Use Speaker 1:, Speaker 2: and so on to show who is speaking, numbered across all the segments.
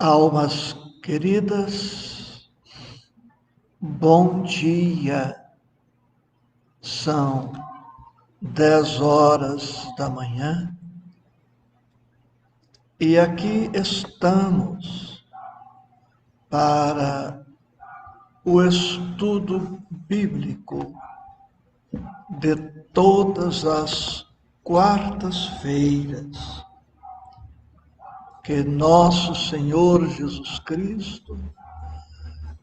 Speaker 1: Almas queridas, bom dia. São 10 horas da manhã e aqui estamos para o estudo bíblico de todas as quartas-feiras. Que nosso Senhor Jesus Cristo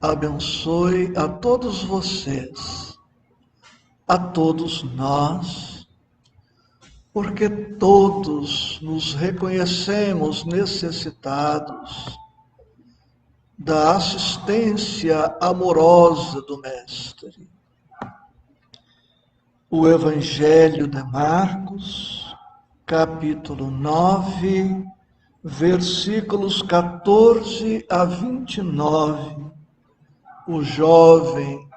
Speaker 1: abençoe a todos vocês, a todos nós, porque todos nos reconhecemos necessitados da assistência amorosa do Mestre. O Evangelho de Marcos, capítulo 9, versículos 14 a 29, o jovem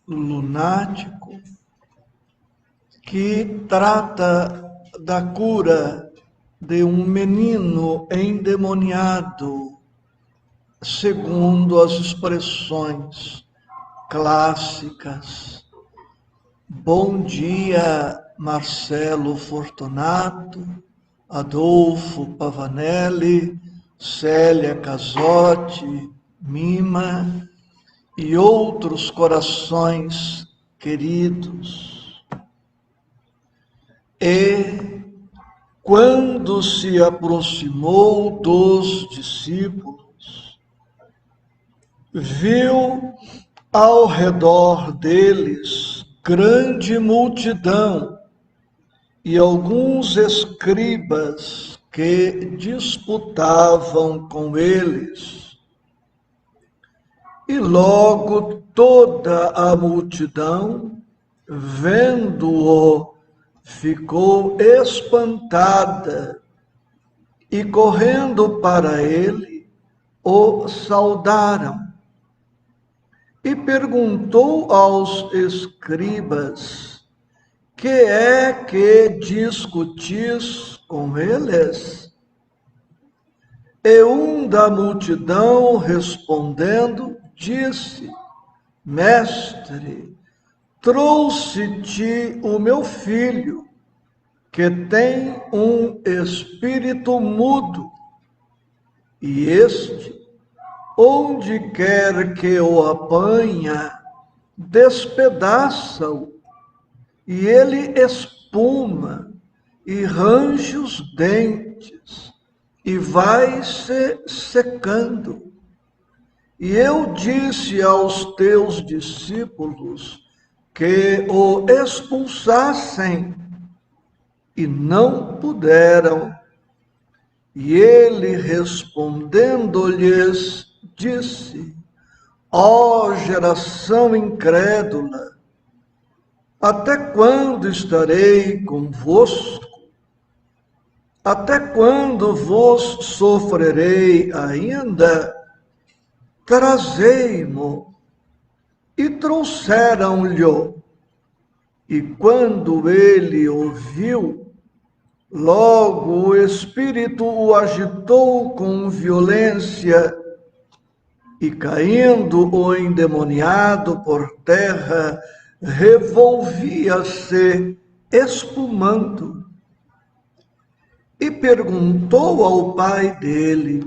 Speaker 1: lunático que trata da cura de um menino endemoniado, segundo as expressões clássicas. Bom dia, Marcelo Fortunato, Adolfo Pavanelli, Célia Casotti, Mima e outros corações queridos. E quando se aproximou dos discípulos, viu ao redor deles grande multidão e alguns escribas que disputavam com eles. E logo toda a multidão, vendo-o, ficou espantada e, correndo para ele, o saudaram. E perguntou aos escribas: que é que discutis com eles? E um da multidão, respondendo, disse: Mestre, trouxe-te o meu filho, que tem um espírito mudo, e este, onde quer que o apanha, despedaça-o, e ele espuma e range os dentes e vai se secando. E eu disse aos teus discípulos que o expulsassem e não puderam. E ele, respondendo-lhes, disse: ó geração incrédula, até quando estarei convosco? Até quando vos sofrerei ainda? Trazei-mo. E trouxeram-lhe. E quando ele ouviu, logo o espírito o agitou com violência, e caindo o endemoniado por terra, revolvia-se espumando. E perguntou ao pai dele: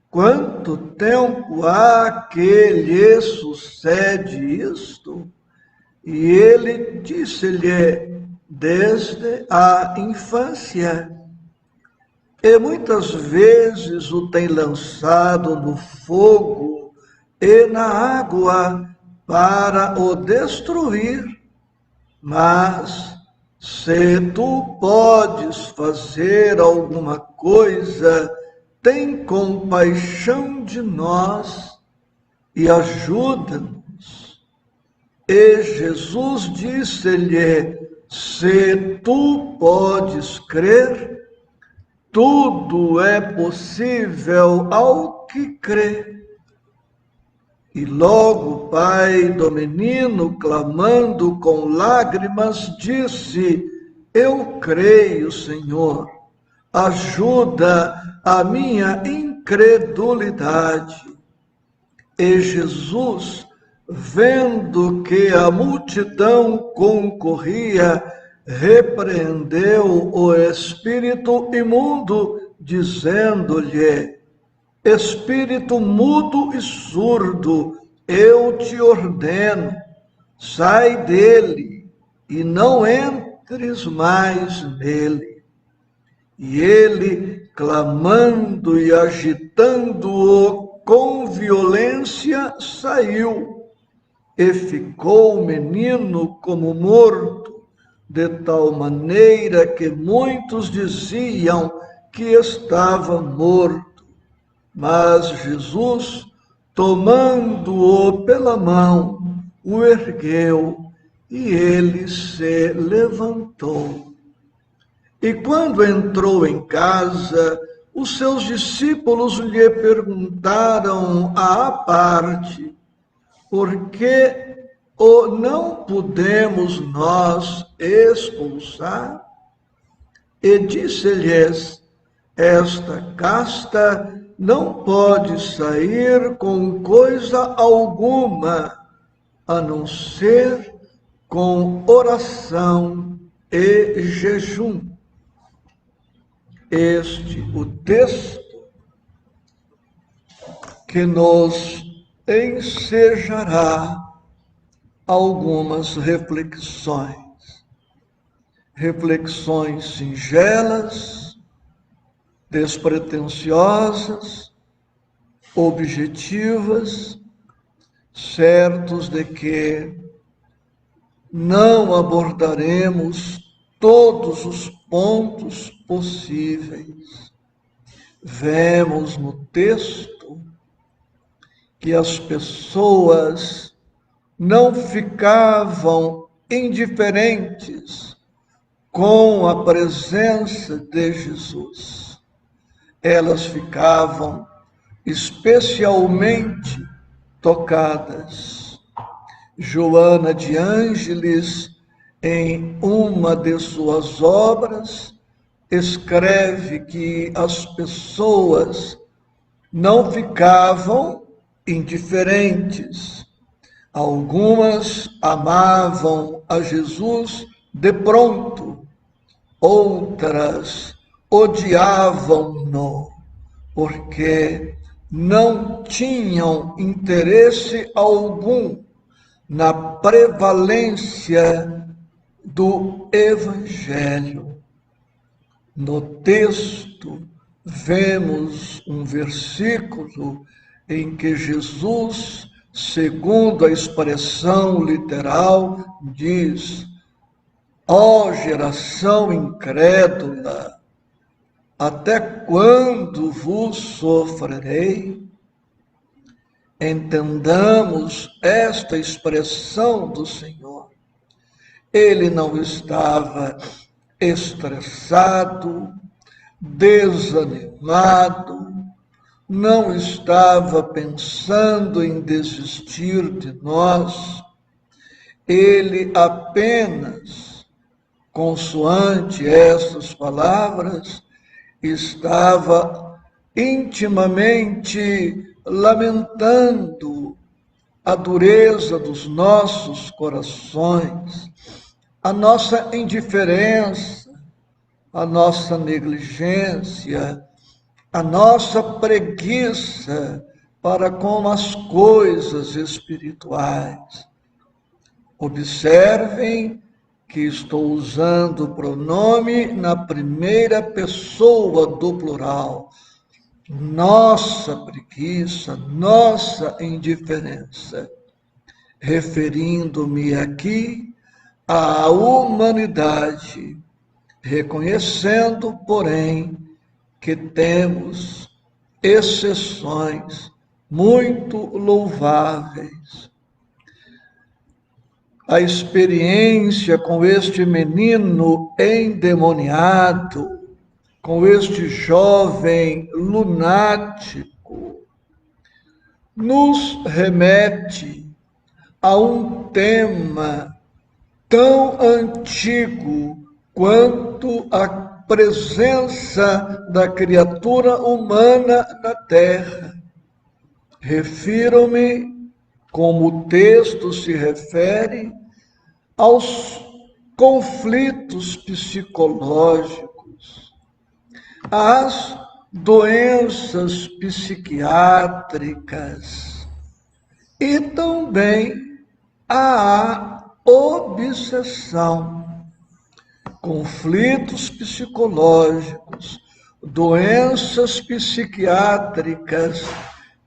Speaker 1: quanto tempo há que lhe sucede isto? E ele disse-lhe: desde a infância. E muitas vezes o tem lançado no fogo e na água para o destruir. Mas se tu podes fazer alguma coisa, tem compaixão de nós e ajuda-nos. E Jesus disse-lhe: se tu podes crer, tudo é possível ao que crê. E logo o pai do menino, clamando com lágrimas, disse: eu creio, Senhor, ajuda a minha incredulidade. E Jesus, vendo que a multidão concorria, repreendeu o espírito imundo, dizendo-lhe: Espírito mudo e surdo, eu te ordeno, sai dele e não entres mais nele. E ele, clamando e agitando-o com violência, saiu, e ficou o menino como morto, de tal maneira que muitos diziam que estava morto. Mas Jesus, tomando-o pela mão, o ergueu, e ele se levantou. E quando entrou em casa, os seus discípulos lhe perguntaram à parte: por que o não podemos nós expulsar? E disse-lhes: esta casta não pode sair com coisa alguma, a não ser com oração e jejum. Este o texto que nos ensejará algumas reflexões singelas, despretensiosas, objetivas, certos de que não abordaremos todos os pontos possíveis. Vemos no texto que as pessoas não ficavam indiferentes com a presença de Jesus. Elas ficavam especialmente tocadas. Joana de Ângeles, em uma de suas obras, escreve que as pessoas não ficavam indiferentes. Algumas amavam a Jesus de pronto, outras odiavam-no, porque não tinham interesse algum na prevalência do Evangelho. No texto, vemos um versículo em que Jesus, segundo a expressão literal, diz: ó geração incrédula, até quando vos sofrerei? Entendamos esta expressão do Senhor. Ele não estava estressado, desanimado, não estava pensando em desistir de nós. Ele apenas, consoante estas palavras, estava intimamente lamentando a dureza dos nossos corações, a nossa indiferença, a nossa negligência, a nossa preguiça para com as coisas espirituais. Observem que estou usando o pronome na primeira pessoa do plural. Nossa preguiça, nossa indiferença, referindo-me aqui à humanidade, reconhecendo, porém, que temos exceções muito louváveis. A experiência com este menino endemoniado, com este jovem lunático, nos remete a um tema tão antigo quanto a presença da criatura humana na Terra. Refiro-me, como o texto se refere, aos conflitos psicológicos, às doenças psiquiátricas e também à obsessão. Conflitos psicológicos, doenças psiquiátricas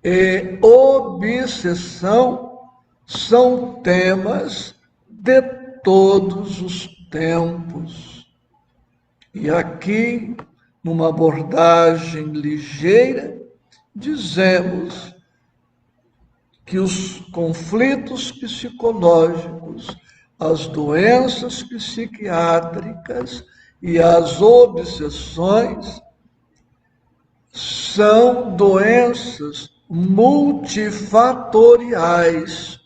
Speaker 1: e obsessão são temas de todos os tempos. E aqui, numa abordagem ligeira, dizemos que os conflitos psicológicos, as doenças psiquiátricas e as obsessões são doenças multifatoriais.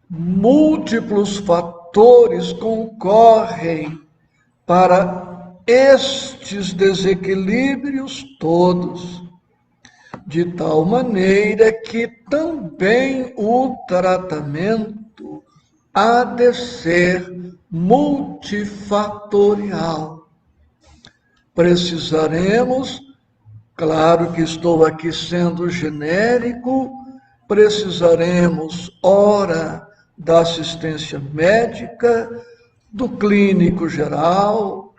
Speaker 1: Múltiplos fatores concorrem para estes desequilíbrios todos, de tal maneira que também o tratamento há de ser multifatorial. Precisaremos, claro que estou aqui sendo genérico, precisaremos, ora, da assistência médica, do clínico geral,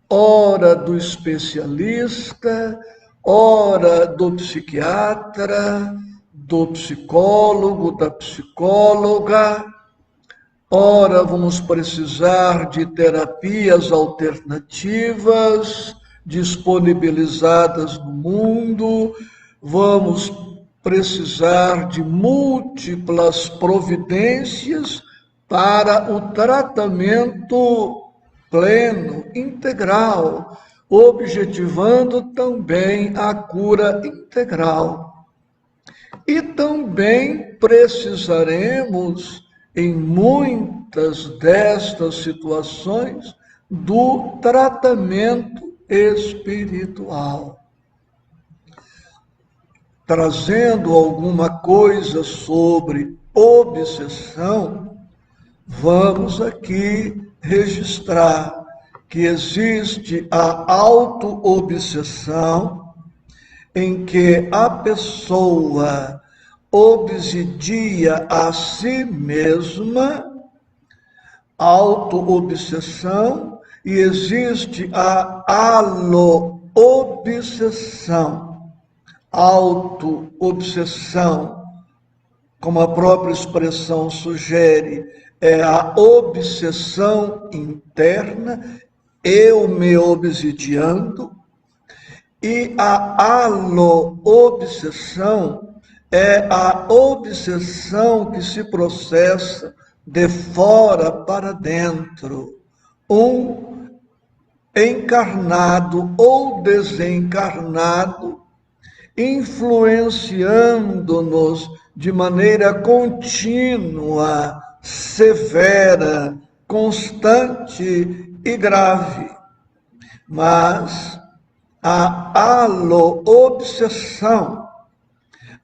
Speaker 1: ora do especialista, ora do psiquiatra, do psicólogo, da psicóloga, ora vamos precisar de terapias alternativas disponibilizadas no mundo, vamos precisar de múltiplas providências para o tratamento pleno, integral, objetivando também a cura integral. E também precisaremos, em muitas destas situações, do tratamento espiritual. Trazendo alguma coisa sobre obsessão, vamos aqui registrar que existe a auto-obsessão, em que a pessoa obsidia a si mesma, auto-obsessão, e existe a alo-obsessão. Auto-obsessão, como a própria expressão sugere, é a obsessão interna, eu me obsidiando, e a alo-obsessão é a obsessão que se processa de fora para dentro. Um encarnado ou desencarnado influenciando-nos de maneira contínua, severa, constante e grave. Mas a alo-obsessão,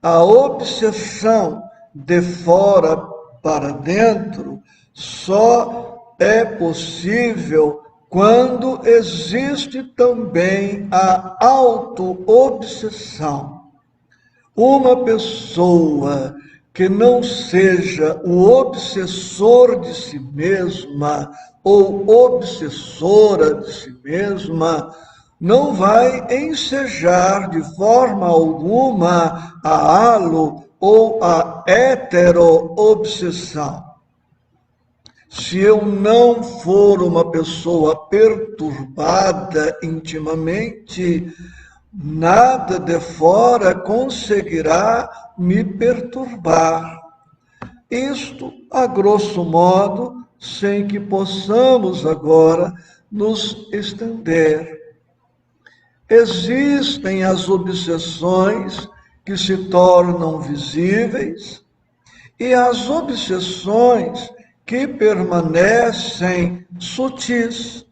Speaker 1: a obsessão de fora para dentro, só é possível quando existe também a auto-obsessão. Uma pessoa que não seja o obsessor de si mesma ou obsessora de si mesma, não vai ensejar de forma alguma a alo ou a hetero-obsessão. Se eu não for uma pessoa perturbada intimamente, nada de fora conseguirá me perturbar. Isto, a grosso modo, sem que possamos agora nos estender. Existem as obsessões que se tornam visíveis e as obsessões que permanecem sutis.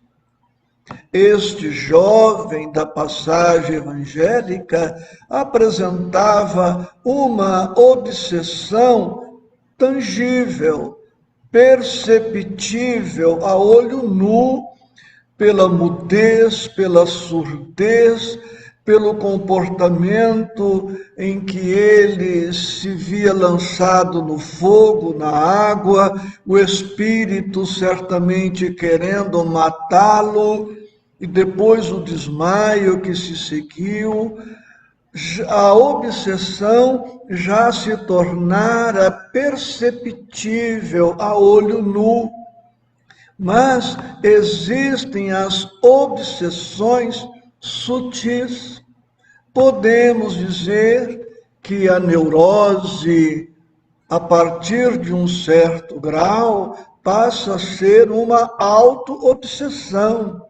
Speaker 1: Este jovem da passagem evangélica apresentava uma obsessão tangível, perceptível a olho nu, pela mudez, pela surdez, pelo comportamento em que ele se via lançado no fogo, na água, o espírito certamente querendo matá-lo, e depois o desmaio que se seguiu. A obsessão já se tornara perceptível a olho nu. Mas existem as obsessões sutis. Podemos dizer que a neurose, a partir de um certo grau, passa a ser uma auto-obsessão.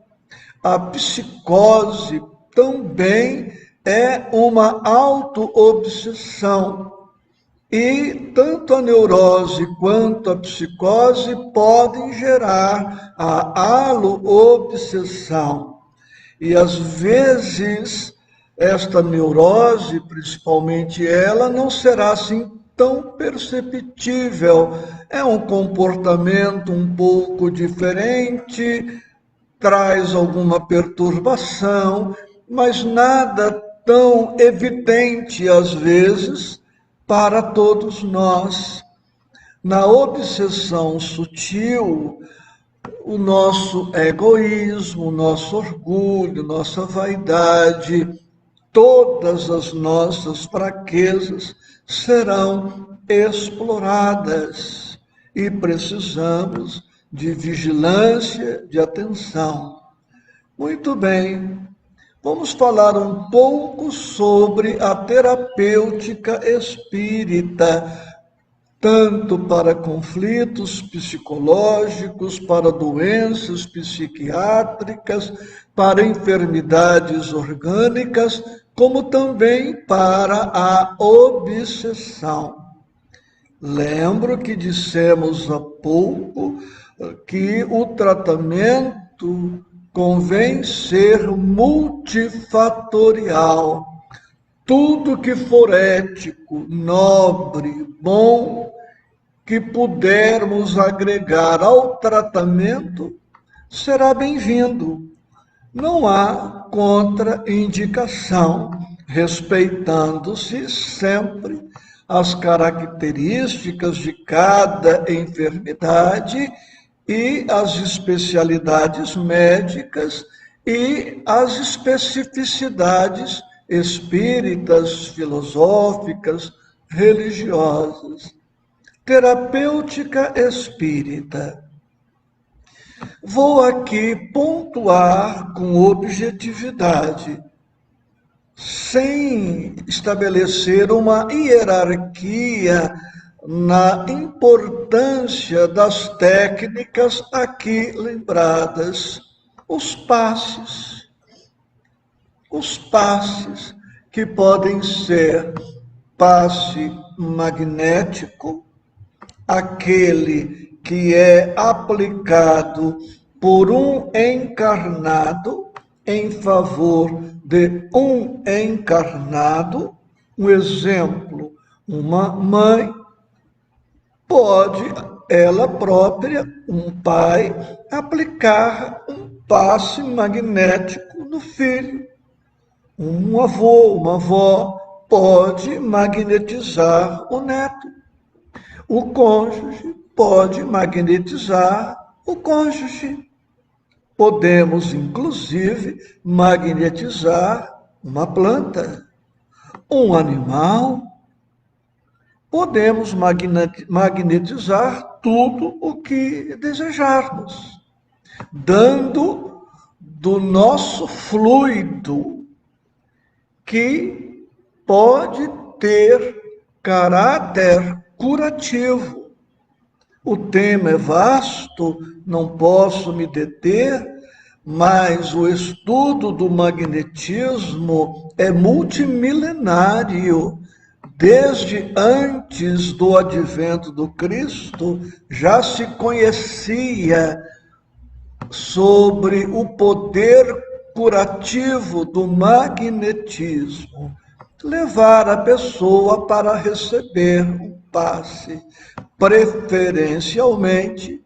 Speaker 1: A psicose também é uma auto-obsessão. E tanto a neurose quanto a psicose podem gerar a alo-obsessão. E às vezes esta neurose, principalmente ela, não será assim tão perceptível. É um comportamento um pouco diferente, traz alguma perturbação, mas nada tão evidente às vezes para todos nós. Na obsessão sutil, o nosso egoísmo, o nosso orgulho, nossa vaidade, todas as nossas fraquezas serão exploradas e precisamos de vigilância, de atenção. Muito bem, vamos falar um pouco sobre a terapêutica espírita, tanto para conflitos psicológicos, para doenças psiquiátricas, para enfermidades orgânicas, como também para a obsessão. Lembro que dissemos há pouco que o tratamento convém ser multifatorial. Tudo que for ético, nobre, bom, que pudermos agregar ao tratamento, será bem-vindo. Não há contraindicação, respeitando-se sempre as características de cada enfermidade e as especialidades médicas e as especificidades espíritas, filosóficas, religiosas. Terapêutica espírita. Vou aqui pontuar com objetividade, sem estabelecer uma hierarquia na importância das técnicas aqui lembradas. Os passes que podem ser passe magnético, aquele que é aplicado por um encarnado em favor de um encarnado. Um exemplo, uma mãe pode, ela própria, um pai, aplicar um passe magnético no filho. Um avô, uma avó pode magnetizar o neto. O cônjuge pode magnetizar o cônjuge. Podemos, inclusive, magnetizar uma planta, um animal. Podemos magnetizar tudo o que desejarmos, dando do nosso fluido, que pode ter caráter curativo. O tema é vasto, não posso me deter, mas o estudo do magnetismo é multimilenário. Desde antes do advento do Cristo, já se conhecia sobre o poder curativo do magnetismo, levar a pessoa para receber um passe, preferencialmente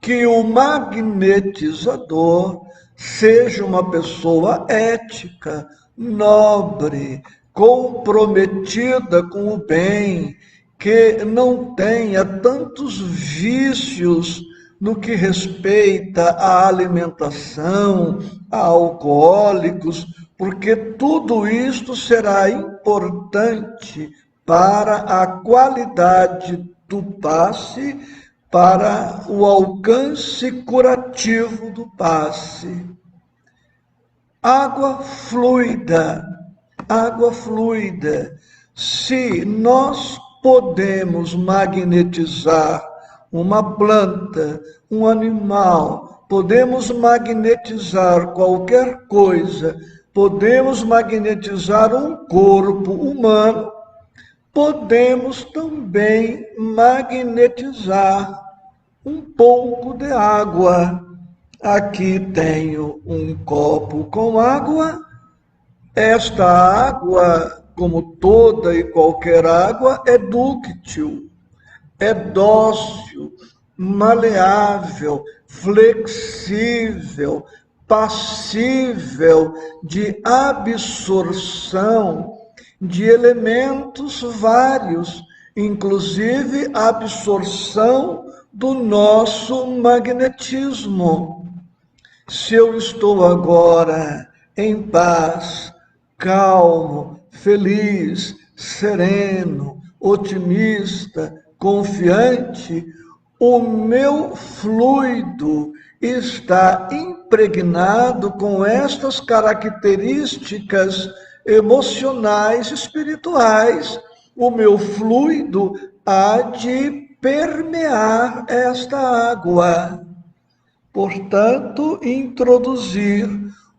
Speaker 1: que o magnetizador seja uma pessoa ética, nobre, comprometida com o bem, que não tenha tantos vícios no que respeita à alimentação, a alcoólicos, porque tudo isto será importante para a qualidade do passe, para o alcance curativo do passe. Água fluida, água fluida. Se nós podemos magnetizar uma planta, um animal, podemos magnetizar qualquer coisa, podemos magnetizar um corpo humano, podemos também magnetizar um pouco de água. Aqui tenho um copo com água. Esta água, como toda e qualquer água, é dúctil, é dócil, maleável, flexível, passível de absorção de elementos vários, inclusive a absorção do nosso magnetismo. Se eu estou agora em paz, calmo, feliz, sereno, otimista, confiante, o meu fluido está impregnado com estas características emocionais, espirituais. O meu fluido há de permear esta água. Portanto, introduzir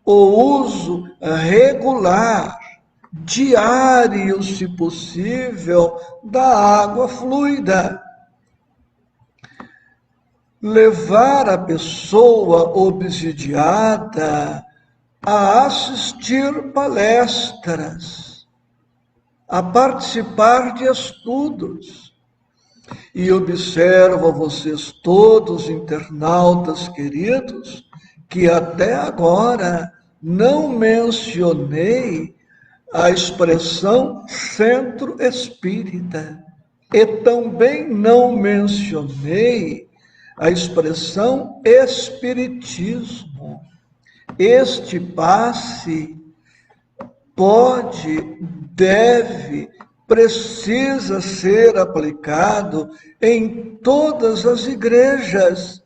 Speaker 1: o uso regular, diário, se possível, da água fluida. Levar a pessoa obsidiada a assistir palestras, a participar de estudos. E observo a vocês todos, internautas queridos, que até agora não mencionei a expressão centro espírita e também não mencionei a expressão espiritismo. Este passe pode, deve, precisa ser aplicado em todas as igrejas.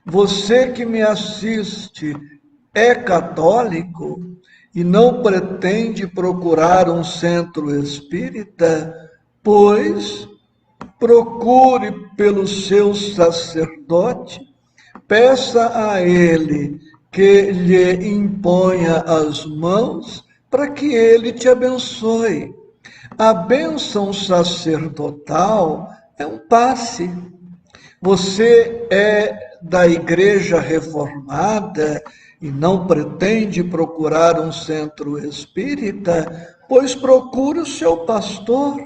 Speaker 1: Você que me assiste é católico e não pretende procurar um centro espírita, pois procure pelo seu sacerdote, peça a ele que lhe imponha as mãos para que ele te abençoe. A bênção sacerdotal é um passe. Você é da Igreja Reformada e não pretende procurar um centro espírita, pois procure o seu pastor.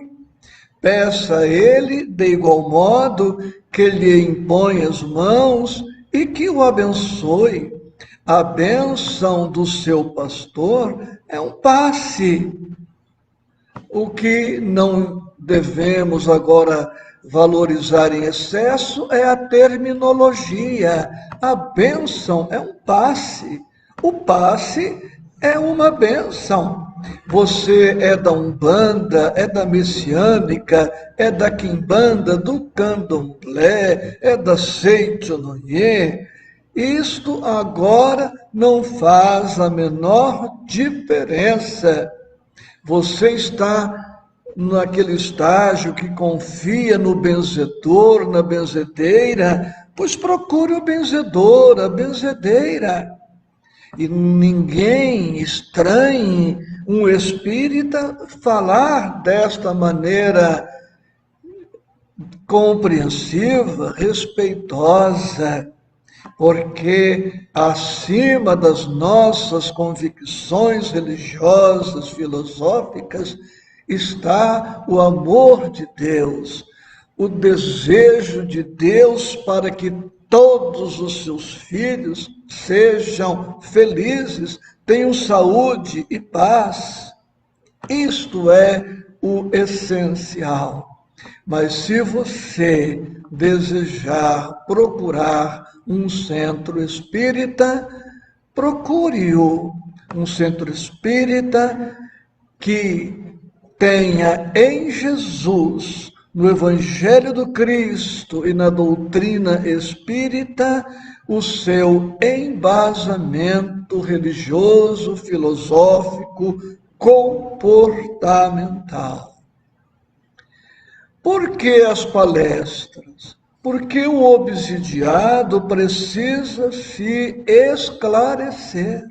Speaker 1: Peça a ele, de igual modo, que lhe imponha as mãos e que o abençoe. A bênção do seu pastor é um passe. O que não devemos agora valorizar em excesso é a terminologia. A bênção é um passe. O passe é uma bênção. Você é da Umbanda, é da Messiânica, é da Quimbanda, do Candomblé, é da Seitonoye. Isto agora não faz a menor diferença. Você está naquele estágio que confia no benzedor, na benzedeira, pois procure o benzedor, a benzedeira. E ninguém estranhe um espírita falar desta maneira compreensiva, respeitosa. porque acima das nossas convicções religiosas, filosóficas, está o amor de Deus, o desejo de Deus para que todos os seus filhos sejam felizes, tenham saúde e paz. Isto é o essencial. Mas se você desejar procurar um centro espírita, procure-o. Um centro espírita que tenha em Jesus, no Evangelho do Cristo e na doutrina espírita, o seu embasamento religioso, filosófico, comportamental. Por que as palestras? Porque o obsidiado precisa se esclarecer.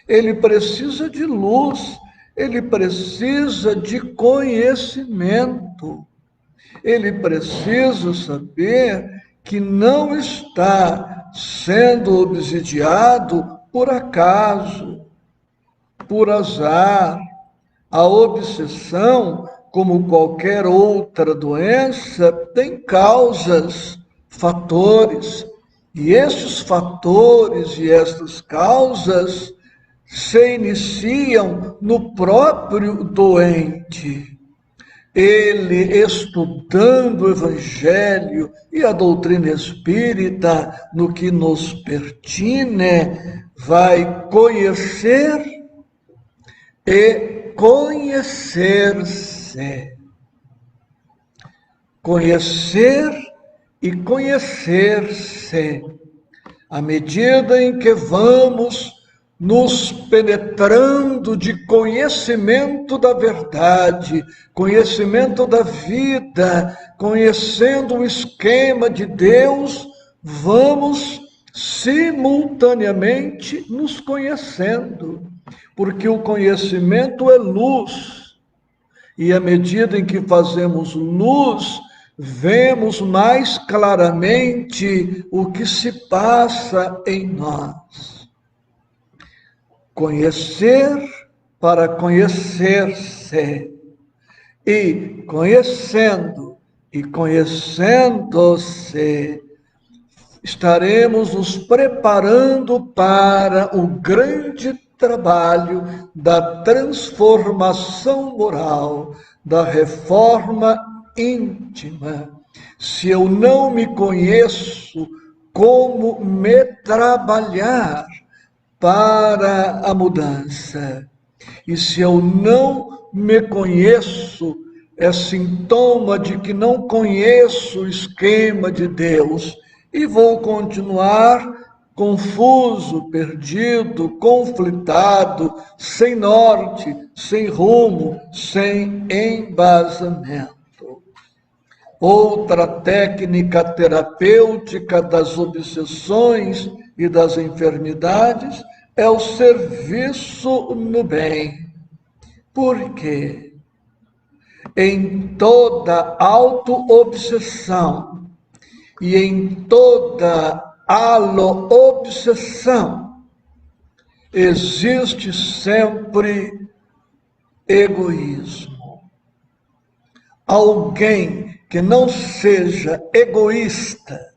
Speaker 1: Ele precisa de luz, ele precisa de conhecimento. Ele precisa saber que não está sendo obsidiado por acaso, por azar. A obsessão, como qualquer outra doença, tem causas, fatores. E estes fatores e estas causas se iniciam no próprio doente. Ele, estudando o Evangelho e a doutrina espírita, no que nos pertine, vai conhecer e conhecer-se. Conhecer e conhecer-se. À medida em que vamos nos penetrando de conhecimento da verdade, conhecimento da vida, conhecendo o esquema de Deus, vamos simultaneamente nos conhecendo, porque o conhecimento é luz, e à medida em que fazemos luz, vemos mais claramente o que se passa em nós. Conhecer para conhecer-se, e conhecendo e conhecendo-se, estaremos nos preparando para o grande trabalho da transformação moral, da reforma íntima. Se eu não me conheço, como me trabalhar para a mudança? E se eu não me conheço, é sintoma de que não conheço o esquema de Deus e vou continuar confuso, perdido, conflitado, sem norte, sem rumo, sem embasamento. Outra técnica terapêutica das obsessões e das enfermidades é o serviço no bem. Por quê? Em toda auto-obsessão e em toda alo-obsessão existe sempre egoísmo. Alguém que não seja egoísta,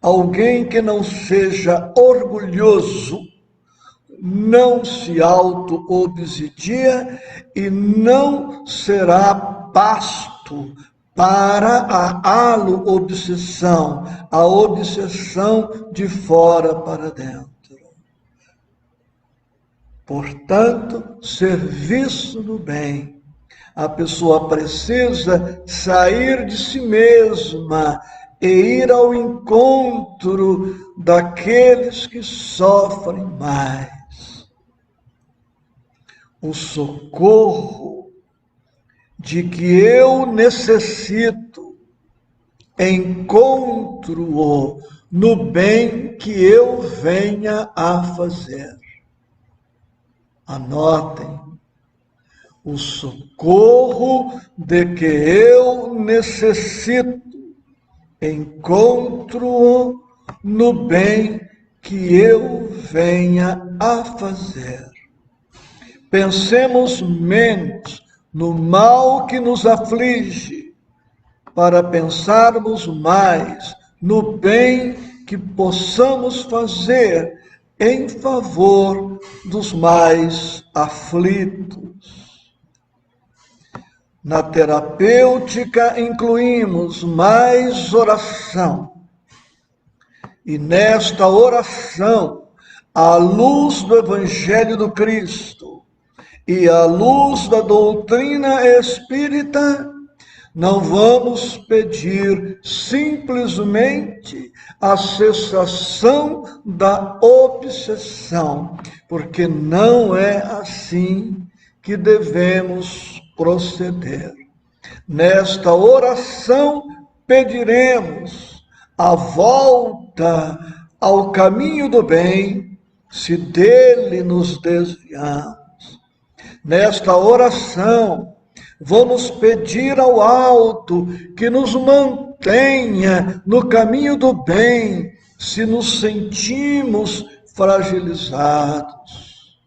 Speaker 1: alguém que não seja orgulhoso, não se auto-obsidia e não será pasto para a alo-obsessão, a obsessão de fora para dentro. Portanto, serviço no bem. A pessoa precisa sair de si mesma e ir ao encontro daqueles que sofrem mais. O socorro de que eu necessito, encontro-o no bem que eu venha a fazer. Anotem. O socorro de que eu necessito, encontro-o no bem que eu venha a fazer. Pensemos menos no mal que nos aflige, para pensarmos mais no bem que possamos fazer em favor dos mais aflitos. Na terapêutica incluímos mais oração. E nesta oração, à luz do Evangelho do Cristo e à luz da doutrina espírita, não vamos pedir simplesmente a cessação da obsessão, porque não é assim que devemos proceder. Nesta oração, pediremos a volta ao caminho do bem, se dele nos desviamos. Nesta oração, vamos pedir ao alto que nos mantenha no caminho do bem, se nos sentimos fragilizados.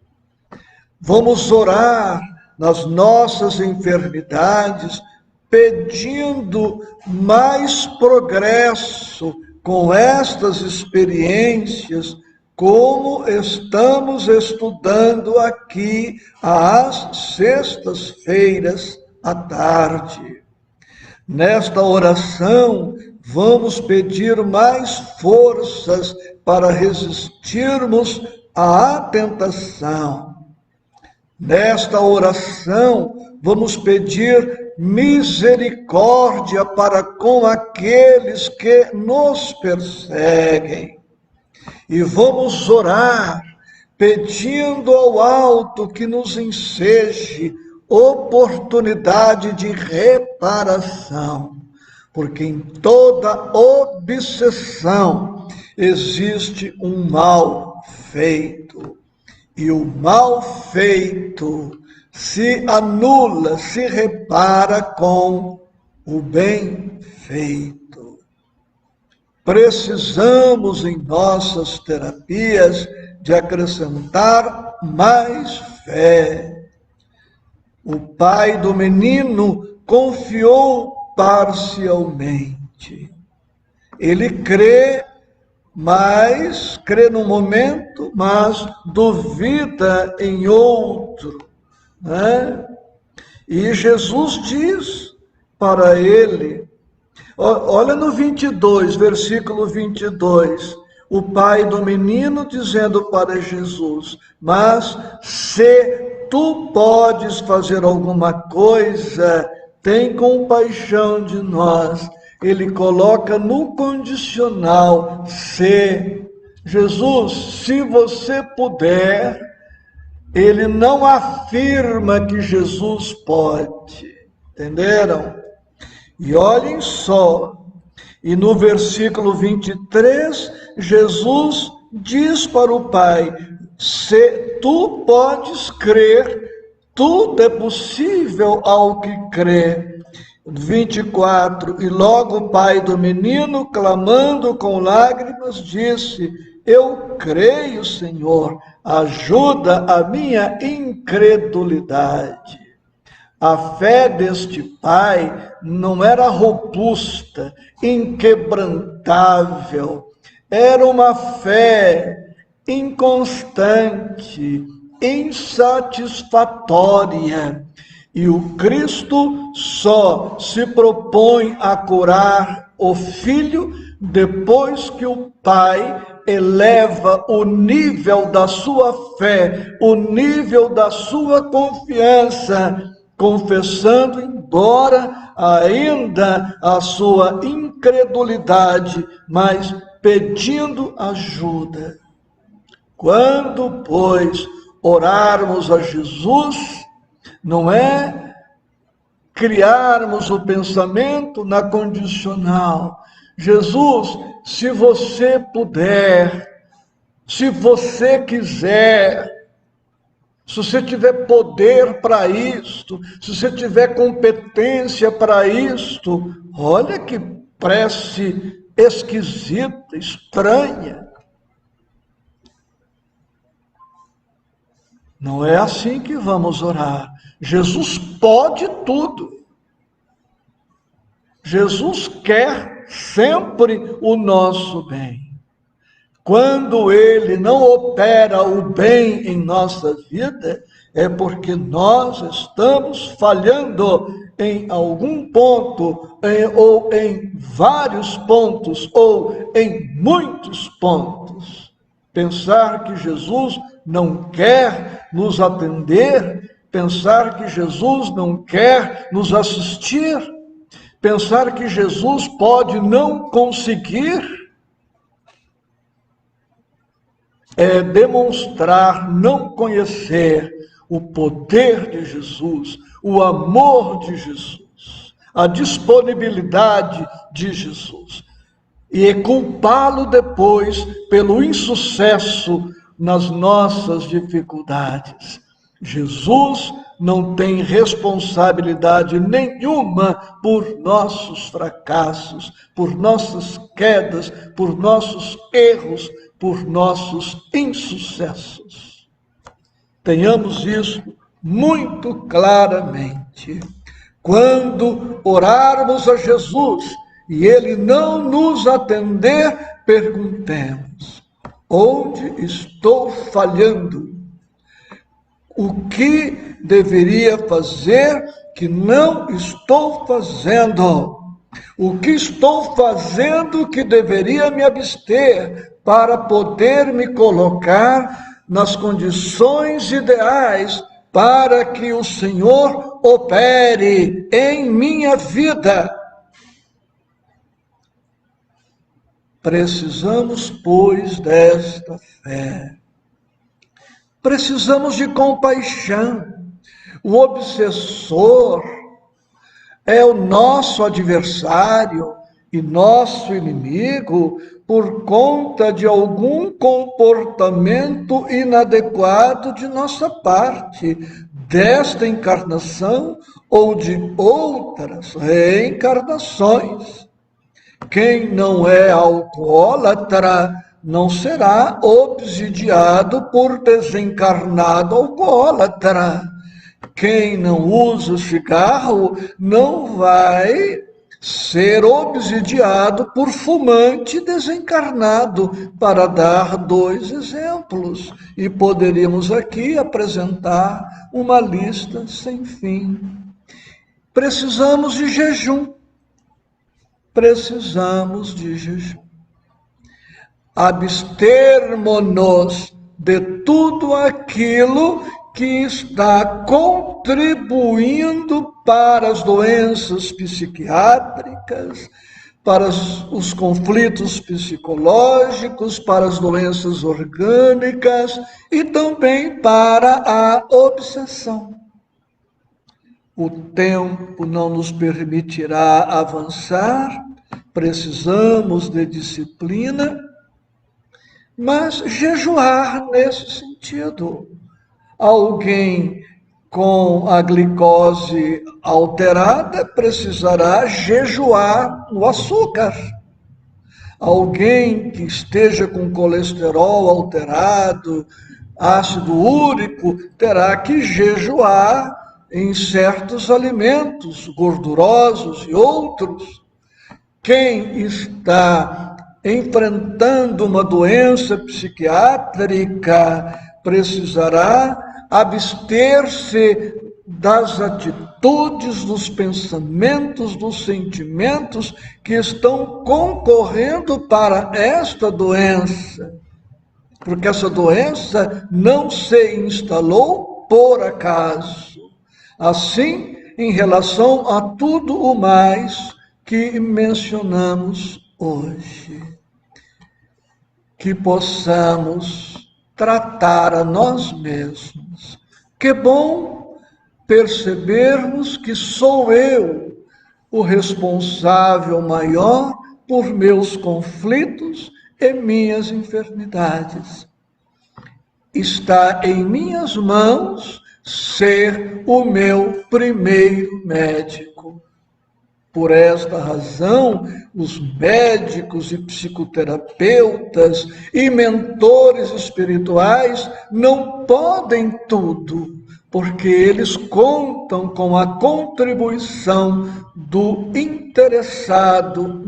Speaker 1: Vamos orar nas nossas enfermidades, pedindo mais progresso com estas experiências, como estamos estudando aqui às sextas-feiras à tarde. Nesta oração, vamos pedir mais forças para resistirmos à tentação. Nesta oração, vamos pedir misericórdia para com aqueles que nos perseguem. E vamos orar, pedindo ao alto que nos enseje oportunidade de reparação, porque em toda obsessão existe um mal feito, e o mal feito se anula, se repara com o bem feito. Precisamos em nossas terapias de acrescentar mais fé. O pai do menino confiou parcialmente. Ele crê, mas crê num momento, mas duvida em outro, né? E Jesus diz para ele, olha no 22, versículo 22, o pai do menino dizendo para Jesus, mas se tu podes fazer alguma coisa, tem compaixão de nós. Ele coloca no condicional, se. Jesus, se você puder, ele não afirma que Jesus pode. Entenderam? E olhem só, e no versículo 23, Jesus diz para o Pai, se tu podes crer, tudo é possível ao que crê. 24, e logo o pai do menino, clamando com lágrimas, disse, eu creio, Senhor, ajuda a minha incredulidade. A fé deste pai não era robusta, inquebrantável, era uma fé inconstante, insatisfatória. E o Cristo só se propõe a curar o filho depois que o pai eleva o nível da sua fé, o nível da sua confiança, confessando, embora ainda a sua incredulidade, mas pedindo ajuda. Quando, pois, orarmos a Jesus, não é criarmos o pensamento na condicional. Jesus, se você puder, se você quiser, se você tiver poder para isto, se você tiver competência para isto, olha que prece esquisita, estranha. Não é assim que vamos orar. Jesus pode tudo. Jesus quer sempre o nosso bem. Quando Ele não opera o bem em nossa vida, é porque nós estamos falhando em algum ponto, ou em vários pontos, ou em muitos pontos. Pensar que Jesus não quer nos atender, pensar que Jesus não quer nos assistir, pensar que Jesus pode não conseguir, é demonstrar não conhecer o poder de Jesus, o amor de Jesus, a disponibilidade de Jesus, e é culpá-lo depois pelo insucesso nas nossas dificuldades. Jesus não tem responsabilidade nenhuma por nossos fracassos, por nossas quedas, por nossos erros, por nossos insucessos. Tenhamos isso muito claramente. Quando orarmos a Jesus e Ele não nos atender, perguntemos: onde estou falhando? O que deveria fazer que não estou fazendo? O que estou fazendo que deveria me abster para poder me colocar nas condições ideais para que o Senhor opere em minha vida? Precisamos, pois, desta fé. Precisamos de compaixão. O obsessor é o nosso adversário e nosso inimigo por conta de algum comportamento inadequado de nossa parte, desta encarnação ou de outras reencarnações. Quem não é alcoólatra não será obsidiado por desencarnado alcoólatra. Quem não usa cigarro não vai ser obsidiado por fumante desencarnado, para dar 2 exemplos. E poderíamos aqui apresentar uma lista sem fim. Precisamos de jejum. Precisamos de jejum. Abstermos-nos de tudo aquilo que está contribuindo para as doenças psiquiátricas, para os conflitos psicológicos, para as doenças orgânicas e também para a obsessão. O tempo não nos permitirá avançar, precisamos de disciplina, mas jejuar nesse sentido. Alguém com a glicose alterada precisará jejuar no açúcar. Alguém que esteja com colesterol alterado, ácido úrico, terá que jejuar em certos alimentos gordurosos e outros. Quem está enfrentando uma doença psiquiátrica precisará abster-se das atitudes, dos pensamentos, dos sentimentos que estão concorrendo para esta doença, porque essa doença não se instalou por acaso. Assim, em relação a tudo o mais que mencionamos hoje, que possamos tratar a nós mesmos. Que bom percebermos que sou eu o responsável maior por meus conflitos e minhas enfermidades. Está em minhas mãos ser o meu primeiro médico. Por esta razão, os médicos e psicoterapeutas e mentores espirituais não podem tudo, porque eles contam com a contribuição do interessado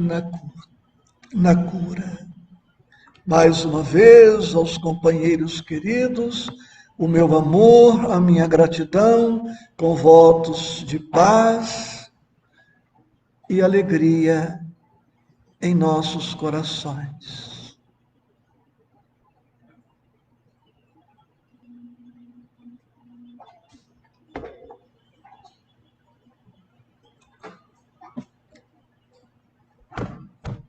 Speaker 1: na cura. Mais uma vez, aos companheiros queridos, o meu amor, a minha gratidão, com votos de paz e alegria em nossos corações.